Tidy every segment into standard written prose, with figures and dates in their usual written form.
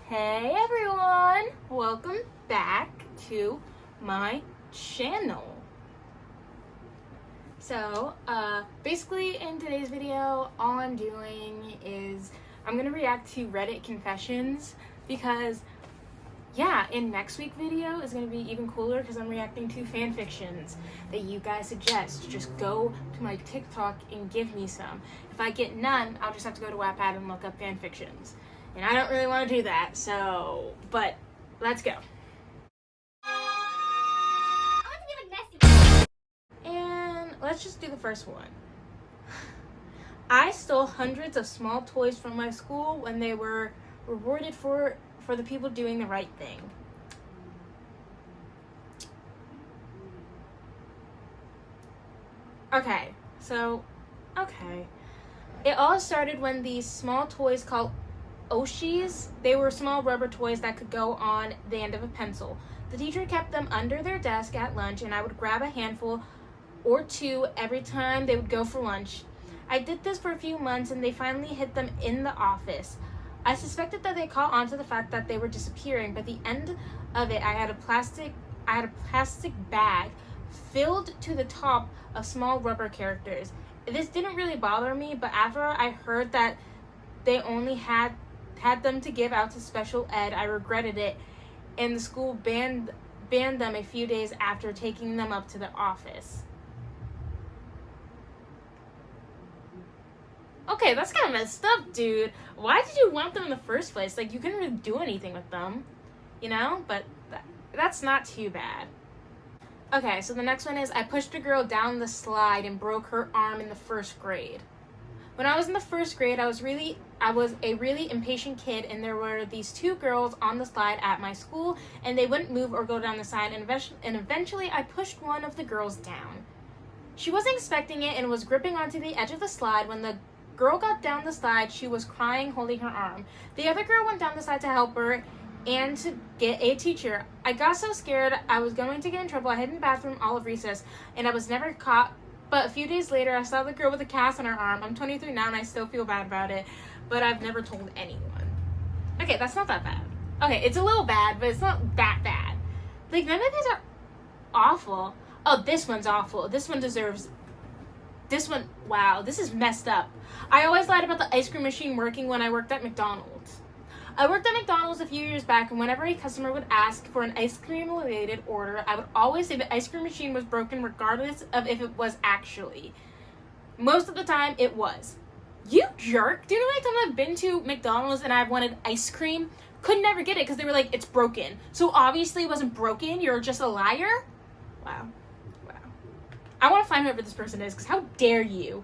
Hey everyone! Welcome back to my channel. So, basically in today's video, all I'm doing is I'm gonna react to Reddit confessions because, yeah, in next week's video is gonna be even cooler because I'm reacting to fan fictions that you guys suggest. Just go to my TikTok and give me some. If I get none, I'll just have to go to Wattpad and look up fan fictions. And I don't really want to do that, but let's go. And let's just do the first one. I stole hundreds of small toys from my school when they were rewarded for the people doing the right thing. Okay. It all started when these small toys called Oshis, they were small rubber toys that could go on the end of a pencil. The teacher kept them under their desk at lunch, and I would grab a handful or two every time they would go for lunch. I did this for a few months, and they finally hid them in the office. I suspected that they caught on to the fact that they were disappearing, but at the end of it, I had a plastic bag filled to the top of small rubber characters. This didn't really bother me, but after I heard that they only had them to give out to special ed, I regretted it, and the school banned them a few days after taking them up to the office. Okay, that's kind of messed up, dude. Why did you want them in the first place? Like, you couldn't really do anything with them, you know? But that's not too bad. Okay, so the next one is I pushed a girl down the slide and broke her arm in the first grade. When I was in the first grade, I was a really impatient kid, and there were these two girls on the slide at my school, and they wouldn't move or go down the slide, and eventually I pushed one of the girls down. She wasn't expecting it and was gripping onto the edge of the slide. When the girl got down the slide, she was crying, holding her arm. The other girl went down the slide to help her and to get a teacher. I got so scared I was going to get in trouble. I hid in the bathroom all of recess, and I was never caught. But a few days later, I saw the girl with a cast on her arm. I'm 23 now, and I still feel bad about it, but I've never told anyone. Okay, that's not that bad. Okay, it's a little bad, but it's not that bad. Like, none of these are awful. Oh, this one's awful. This one deserves... This one, wow, this is messed up. I always lied about the ice cream machine working when I worked at McDonald's. I worked at McDonald's a few years back, and whenever a customer would ask for an ice cream-related order, I would always say the ice cream machine was broken regardless of if it was actually. Most of the time, it was. You jerk! Do you know how many times I've been to McDonald's and I've wanted ice cream? Could never get it because they were like, it's broken. So obviously it wasn't broken, you're just a liar? Wow. I want to find out whoever this person is, because how dare you?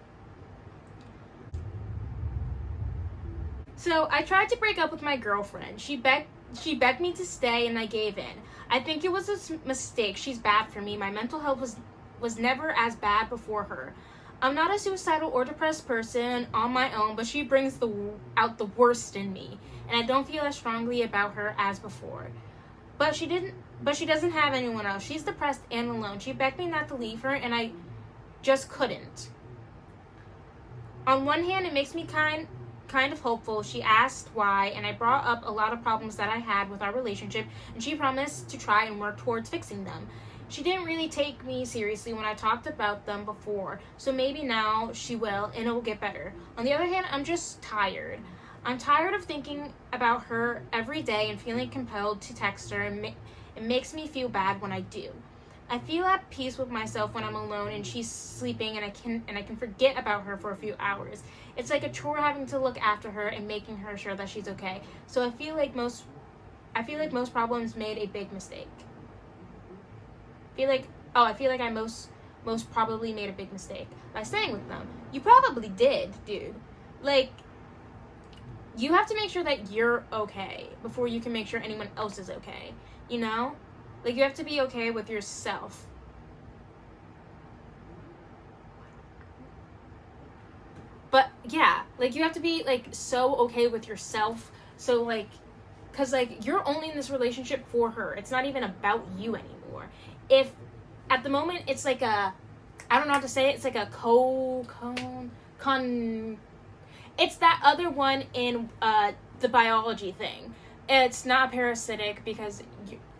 So I tried to break up with my girlfriend. She begged me to stay, and I gave in. I think it was a mistake. She's bad for me. My mental health was never as bad before her. I'm not a suicidal or depressed person on my own, but she brings out the worst in me, and I don't feel as strongly about her as before. But she doesn't have anyone else. She's depressed and alone. She begged me not to leave her, and I just couldn't. On one hand, it makes me kind of hopeful. She asked why, and I brought up a lot of problems that I had with our relationship, and she promised to try and work towards fixing them. She didn't really take me seriously when I talked about them before, so maybe now she will, and it will get better. On the other hand, I'm just tired. I'm tired of thinking about her every day and feeling compelled to text her, and it makes me feel bad when I do. I feel at peace with myself when I'm alone and she's sleeping, and I can forget about her for a few hours. It's like a chore having to look after her and making her sure that she's okay. So I feel like most problems made a big mistake. I feel like I most probably made a big mistake by staying with them. You probably did, dude. Like, you have to make sure that you're okay before you can make sure anyone else is okay, you know? Like, you have to be okay with yourself. But, yeah, like, you have to be, like, so okay with yourself. So, like, because, like, you're only in this relationship for her. It's not even about you anymore. If, at the moment, it's like a, I don't know how to say it, it's like a it's that other one in the biology thing. it's not parasitic because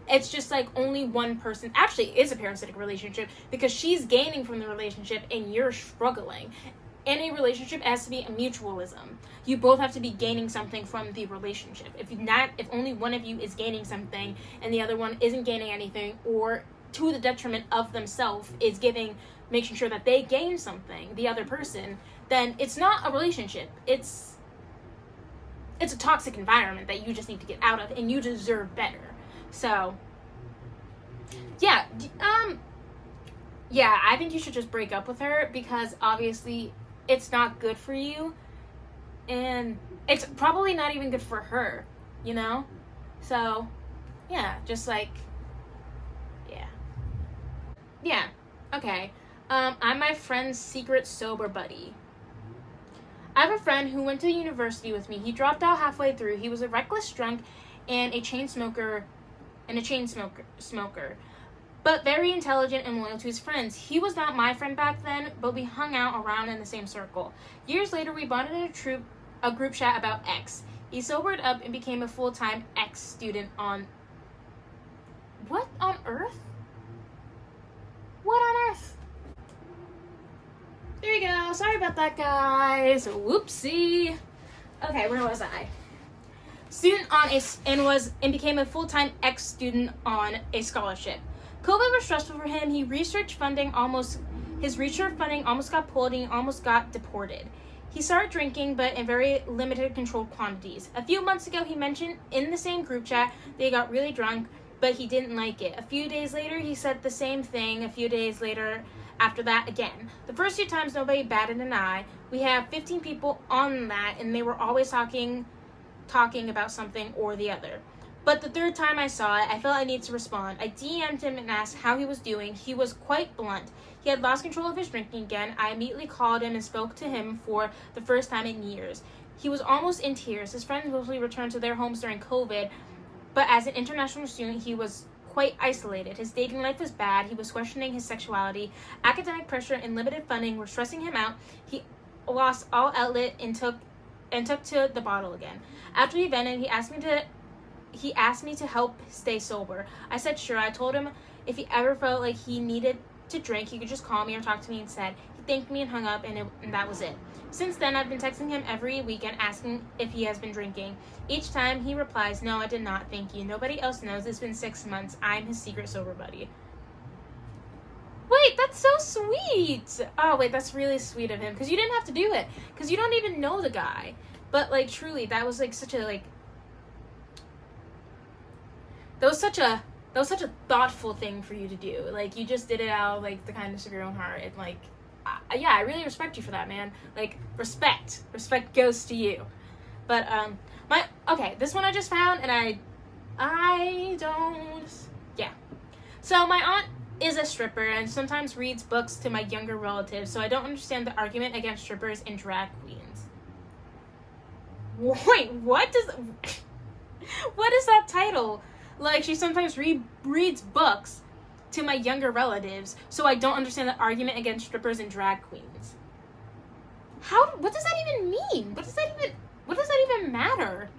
it's just like only one person actually is a parasitic relationship because she's gaining from the relationship and you're struggling. In a relationship, it has to be a mutualism. You both have to be gaining something from the relationship. If only one of you is gaining something and the other one isn't gaining anything, or to the detriment of themselves is making sure that they gain something, the other person, then it's not a relationship. It's a toxic environment that you just need to get out of, and you deserve better. So, yeah, I think you should just break up with her because obviously it's not good for you, and it's probably not even good for her, you know? So, yeah, just like, yeah, okay. I'm my friend's secret sober buddy. I have a friend who went to university with me. He dropped out halfway through. He was a reckless drunk and a chain smoker, but very intelligent and loyal to his friends. He was not my friend back then, but we hung out around in the same circle. Years later, we bonded in a group chat about X. He sobered up and became a full-time X student on... What on earth? What on earth? There you go. Sorry about that, guys. Whoopsie. Okay, where was I? And became a full-time X student on a scholarship. COVID was stressful for him. His research funding almost got pulled and he almost got deported. He started drinking, but in very limited, controlled quantities. A few months ago, he mentioned in the same group chat that he got really drunk, but he didn't like it. A few days later, he said the same thing. A few days later, after that, again. The first few times, nobody batted an eye. We have 15 people on that, and they were always talking about something or the other. But the third time I saw it, I felt I needed to respond. I DM'd him and asked how he was doing. He was quite blunt. He had lost control of his drinking again. I immediately called him and spoke to him for the first time in years. He was almost in tears. His friends mostly returned to their homes during COVID, but as an international student, he was quite isolated. His dating life was bad. He was questioning his sexuality. Academic pressure and limited funding were stressing him out. He lost all outlet and took to the bottle again. After he vented, he asked me to help stay sober. I said sure. I told him if he ever felt like he needed to drink, he could just call me or talk to me instead. He thanked me and hung up, and that was it. Since then, I've been texting him every weekend asking if he has been drinking. Each time he replies, no, I did not, thank you. Nobody else knows. It's been 6 months. I'm his secret sober buddy. Wait, that's so sweet. Oh, wait, that's really sweet of him. Because you didn't have to do it. Because you don't even know the guy. But, like, truly, that was, like, such a, like... That was such a thoughtful thing for you to do. Like, you just did it out of, like, the kindness of your own heart. And, like, yeah, I really respect you for that, man. Like, respect. Respect goes to you. But, okay, this one I just found, and I don't... Yeah. So, my aunt is a stripper and sometimes reads books to my younger relatives, so I don't understand the argument against strippers and drag queens. Wait, what is that title? Like, she sometimes reads books to my younger relatives, so I don't understand the argument against strippers and drag queens. What does that even mean? What does that even matter?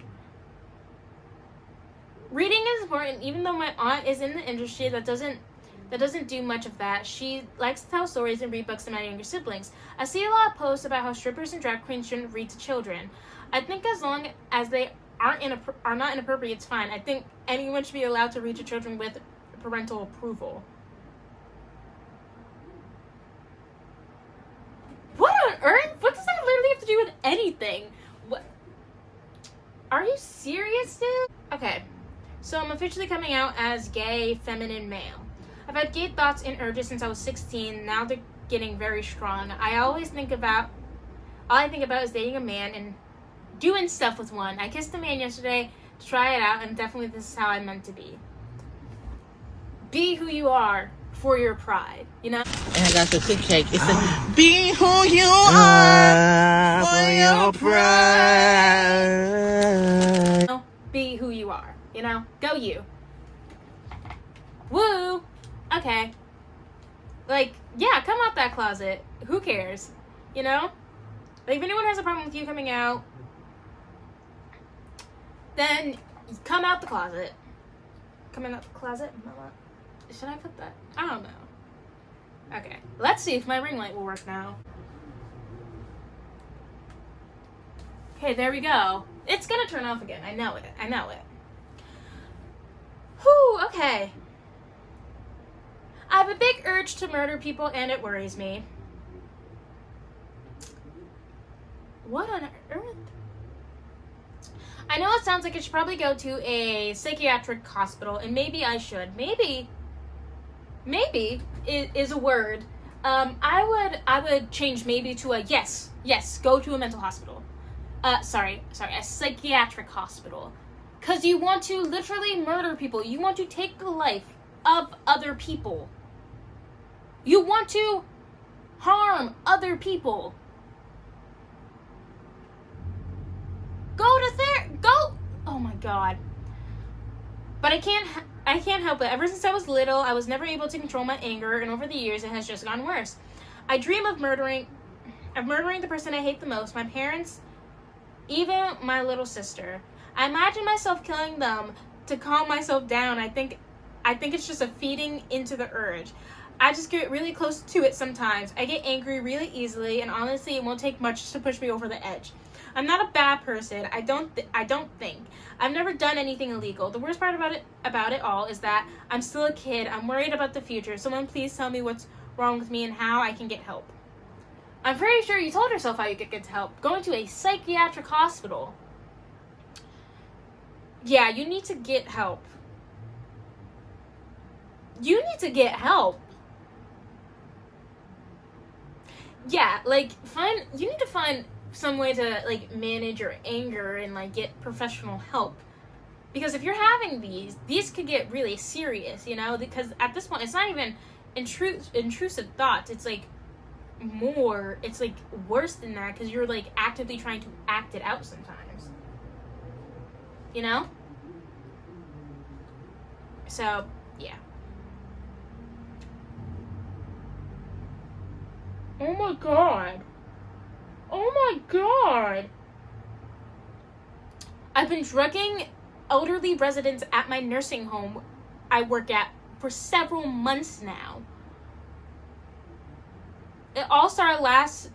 Reading is important, even though my aunt is in the industry that doesn't do much of that. She likes to tell stories and read books to my younger siblings. I see a lot of posts about how strippers and drag queens shouldn't read to children. I think as long as they are not inappropriate, it's fine. I think anyone should be allowed to read to children with parental approval. What on earth? What does that literally have to do with anything? What? Are you serious, dude? Okay, so I'm officially coming out as gay, feminine, male. I've had gay thoughts and urges since I was 16. Now they're getting very strong. All I think about is dating a man and doing stuff with one. I kissed a man yesterday to try it out, and definitely this is how I'm meant to be. Be who you are for your pride, you know? And I got the quick shake. It's a be who you are for your pride. Be who you are, you know? Go you. Woo! Okay. Like, yeah, come out that closet. Who cares? You know? Like, if anyone has a problem with you coming out, then come out the closet. Coming out the closet? Mama. Should I put that? I don't know. Okay, let's see if my ring light will work now. Okay, there we go. It's gonna turn off again. I know it. Whew, okay. I have a big urge to murder people and it worries me. What on earth? I know it sounds like I should probably go to a psychiatric hospital, and maybe I should. Maybe is a word. I would change maybe to a yes, go to a mental hospital. A psychiatric hospital. Because you want to literally murder people. You want to take the life of other people. You want to harm other people. Oh my god. But I can't help it. Ever since I was little, I was never able to control my anger, and over the years it has just gotten worse. I dream of murdering the person I hate the most, my parents, even my little sister. I imagine myself killing them to calm myself down. I think it's just a feeding into the urge. I just get really close to it sometimes. I get angry really easily, and honestly, it won't take much to push me over the edge. I'm not a bad person. I don't think. I've never done anything illegal. The worst part about it all is that I'm still a kid. I'm worried about the future. Someone please tell me what's wrong with me and how I can get help. I'm pretty sure you told yourself how you could get help. Going to a psychiatric hospital. Yeah, you need to get help. You Yeah, like, you need to find some way to, like, manage your anger and, like, get professional help. Because if you're having these could get really serious, you know? Because at this point, it's not even intrusive thoughts. It's, like, it's, like, worse than that because you're, like, actively trying to act it out sometimes. You know? So, yeah. Oh my god. I've been drugging elderly residents at my nursing home I work at for several months now. It all started last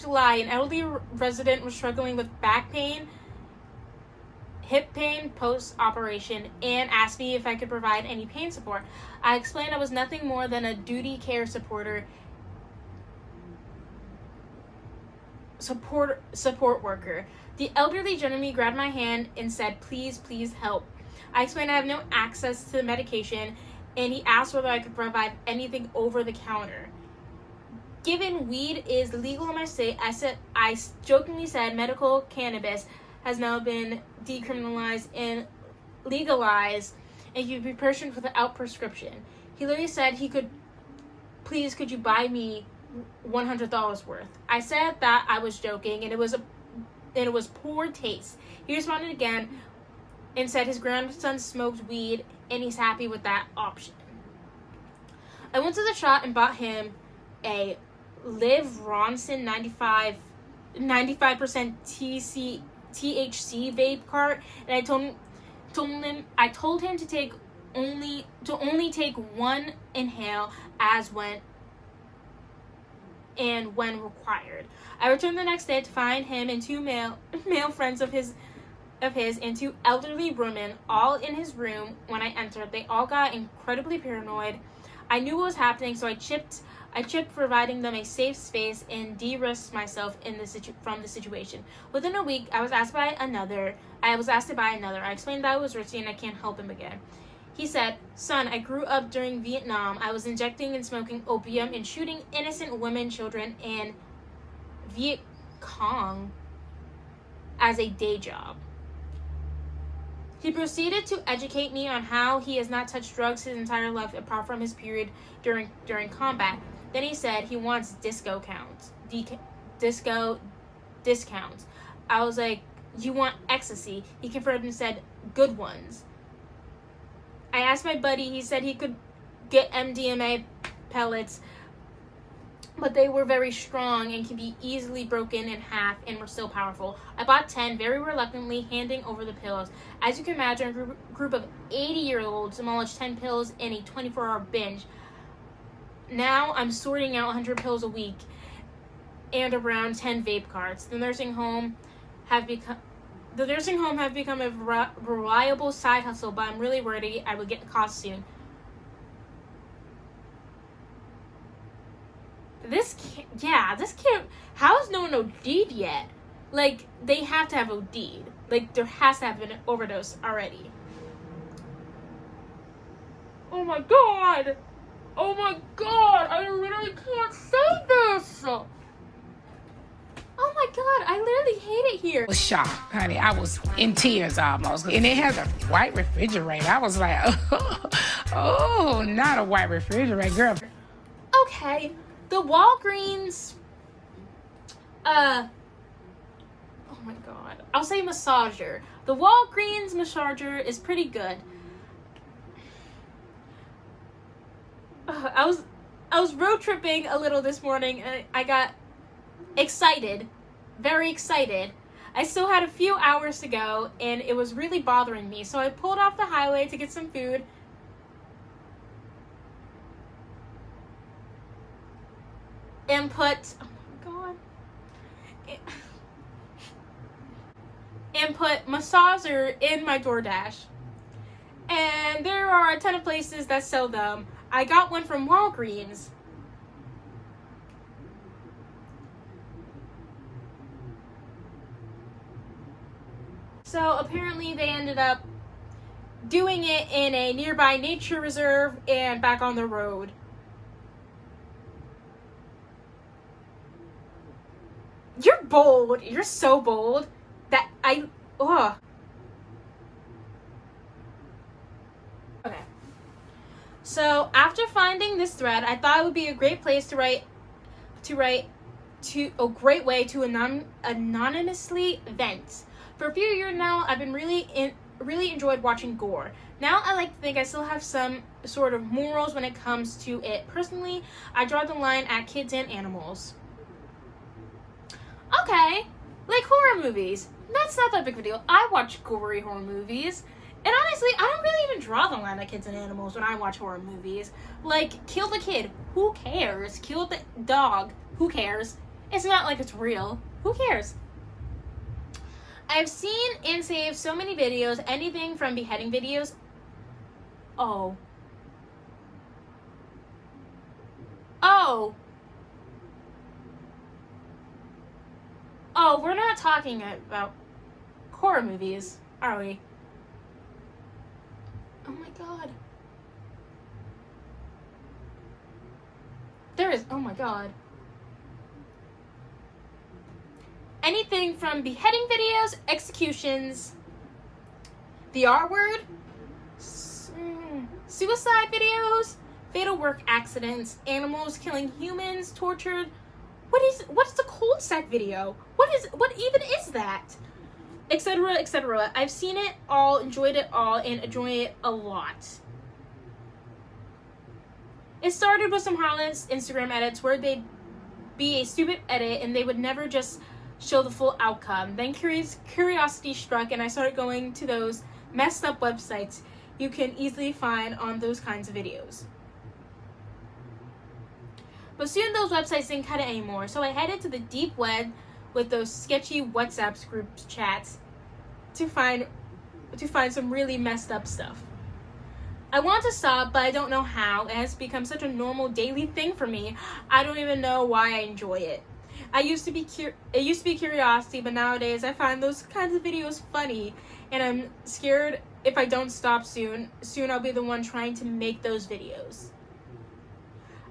July. An elderly resident was struggling with back pain, hip pain post-operation, and asked me if I could provide any pain support. I explained I was nothing more than a duty care support worker. The elderly gentleman grabbed my hand and said, please help. I explained I have no access to the medication, and he asked whether I could provide anything over the counter. Given weed is legal in my state, I jokingly said medical cannabis has now been decriminalized and legalized, and you could be purchased without prescription. He literally said could you buy me $100 worth. I said that I was joking, and it was poor taste. He responded again and said his grandson smoked weed and he's happy with that option. I went to the shop and bought him a Liv Ronson 95% THC vape cart, and I told him to only take one inhale when required. I returned the next day to find him and two male friends of his and two elderly women all in his room. When I entered, they all got incredibly paranoid. I knew what was happening, so I chipped providing them a safe space and de-risked myself from the situation. Within a week, I was asked to buy another. I explained that I was risky and I can't help him again. He said, son, I grew up during Vietnam. I was injecting and smoking opium and shooting innocent women, children, and Viet Cong as a day job. He proceeded to educate me on how he has not touched drugs his entire life apart from his period during combat. Then he said he wants disco discounts. I was like, you want ecstasy? He confirmed and said, good ones. I asked my buddy, he said he could get MDMA pellets but they were very strong and can be easily broken in half and were still powerful. I bought 10 very reluctantly, handing over the pills. As you can imagine, a group of 80-year-olds demolished 10 pills in a 24-hour binge. Now I'm sorting out 100 pills a week and around 10 vape carts. The nursing home have become a reliable side hustle, but I'm really worried I will get caught soon. This can't. How is no one OD'd yet? Like, they have to have OD'd. Like, there has to have been an overdose already. Oh my god! Oh my god! I literally can't say this! Oh my god, I literally hate it here. I was shocked, honey. I was in tears almost. And it has a white refrigerator. I was like, oh, not a white refrigerator, girl. Okay, the Walgreens, oh my god, I'll say massager. The Walgreens massager is pretty good. I was road tripping a little this morning and I got excited, very excited. I still had a few hours to go and it was really bothering me, so I pulled off the highway to get some food. And put, oh my god, and put massager in my DoorDash. And there are a ton of places that sell them. I got one from Walgreens. So apparently they ended up doing it in a nearby nature reserve and back on the road. You're bold. You're so bold that ugh. Okay. So after finding this thread, I thought it would be a great place to write a great way to anonymously vent. For a few years now, I've been really enjoyed watching gore. Now I like to think I still have some sort of morals when it comes to it. Personally, I draw the line at kids and animals. Okay, like horror movies. That's not that big of a deal. I watch gory horror movies. And honestly, I don't really even draw the line at kids and animals when I watch horror movies. Like, kill the kid. Who cares? Kill the dog. Who cares? It's not like it's real. Who cares? I've seen and saved so many videos, anything from beheading videos. Oh, we're not talking about horror movies, are we? Oh my god. Oh my god. Anything from beheading videos, executions, the R word, suicide videos, fatal work accidents, animals killing humans, tortured. What is the cold sack video? What even is that? Etc., etc. I've seen it all, enjoyed it all, and enjoy it a lot. It started with some harmless Instagram edits where they'd be a stupid edit and they would never just show the full outcome. Then curiosity struck and I started going to those messed up websites you can easily find on those kinds of videos. But soon those websites didn't cut it anymore, so I headed to the deep web with those sketchy WhatsApp group chats to find some really messed up stuff. I want to stop, but I don't know how. It has become such a normal daily thing for me. I don't even know why I enjoy it. It used to be curiosity, but nowadays I find those kinds of videos funny, and I'm scared if I don't stop soon I'll be the one trying to make those videos.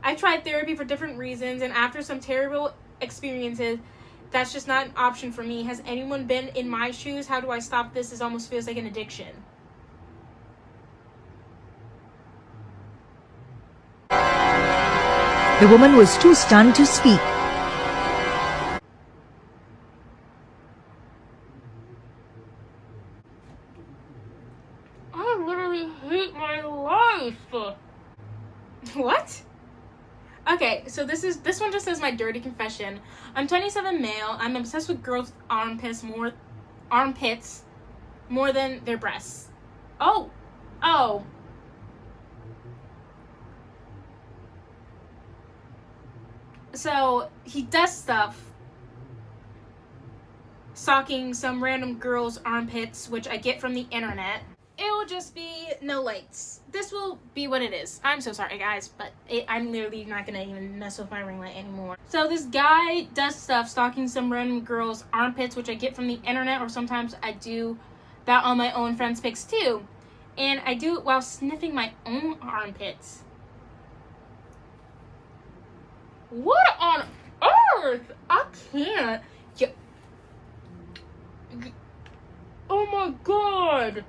I tried therapy for different reasons, and after some terrible experiences, that's just not an option for me. Has anyone been in my shoes? How do I stop this? This almost feels like an addiction. The woman was too stunned to speak. I literally hate my life. What? Okay, so this one just says my dirty confession. I'm 27 male. I'm obsessed with girls' armpits more than their breasts. Oh. So he does stuff stalking some random girl's armpits, which I get from the internet. It will just be no lights. This will be what it is. I'm so sorry, guys, but I'm literally not gonna even mess with my ring light anymore. So this guy does stuff stalking some random girl's armpits, which I get from the internet, or sometimes I do that on my own friends' pics too. And I do it while sniffing my own armpits. What on earth? I can't. Oh my god.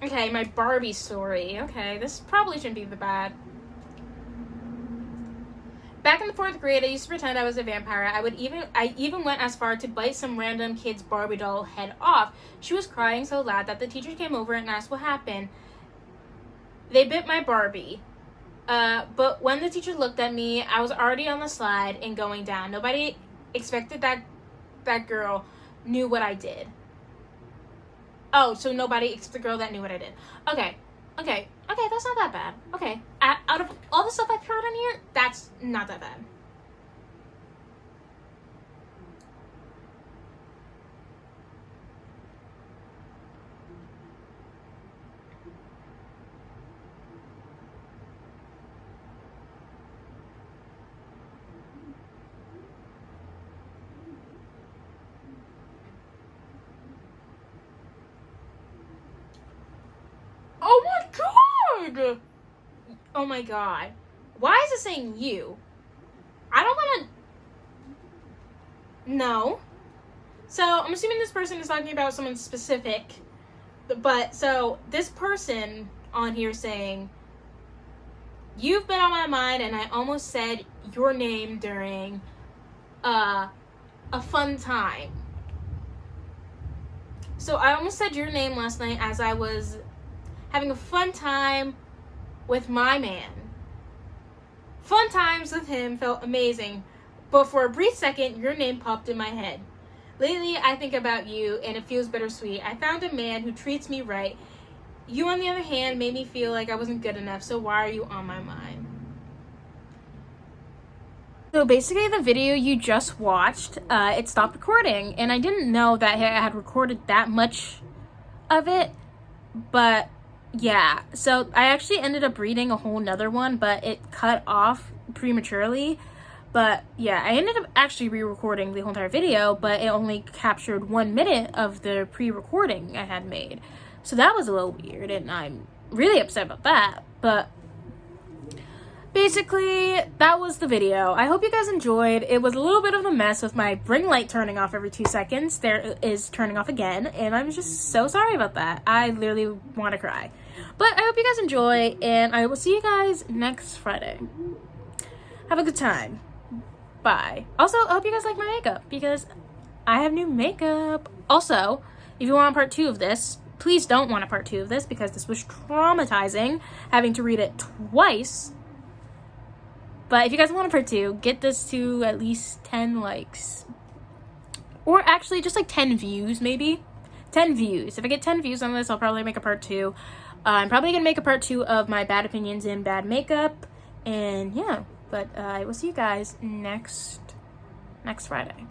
Okay, my Barbie story. Okay, this probably shouldn't be the bad. Back in the 4th grade, I used to pretend I was a vampire. I even went as far to bite some random kid's Barbie doll head off. She was crying so loud that the teacher came over and asked what happened. They bit my Barbie. But when the teacher looked at me, I was already on the slide and going down. Nobody expected that girl knew what I did. Oh, so it's the girl that knew what I did. Okay, that's not that bad. Okay, out of all the stuff I've heard on here, that's not that bad. Oh my god. Why is it saying you? I don't want to... No. So, I'm assuming this person is talking about someone specific. But, so, this person on here saying, you've been on my mind and I almost said your name during a fun time. So, I almost said your name last night as I was having a fun time with my man. Fun times with him felt amazing, but for a brief second, your name popped in my head. Lately, I think about you, and it feels bittersweet. I found a man who treats me right. You, on the other hand, made me feel like I wasn't good enough, so why are you on my mind? So basically, the video you just watched, it stopped recording, and I didn't know that I had recorded that much of it, but yeah, so I actually ended up reading a whole nother one, but it cut off prematurely. But yeah, I ended up actually re-recording the whole entire video, but it only captured 1 minute of the pre-recording I had made. So that was a little weird, and I'm really upset about that. But basically, that was the video. I hope you guys enjoyed. It was a little bit of a mess with my ring light turning off every 2 seconds. There is turning off again, and I'm just so sorry about that. I literally want to cry. But I hope you guys enjoy, and I will see you guys next Friday. Have a good time. Bye. Also, I hope you guys like my makeup, because I have new makeup. Also, if you want a part 2 of this, please don't want a part 2 of this, because this was traumatizing, having to read it twice. But if you guys want a part 2, get this to at least 10 likes. Or actually, just like 10 views, maybe. 10 views. If I get 10 views on this, I'll probably make a part 2. I'm probably going to make a part 2 of my bad opinions in bad makeup. And yeah, but I will see you guys next Friday.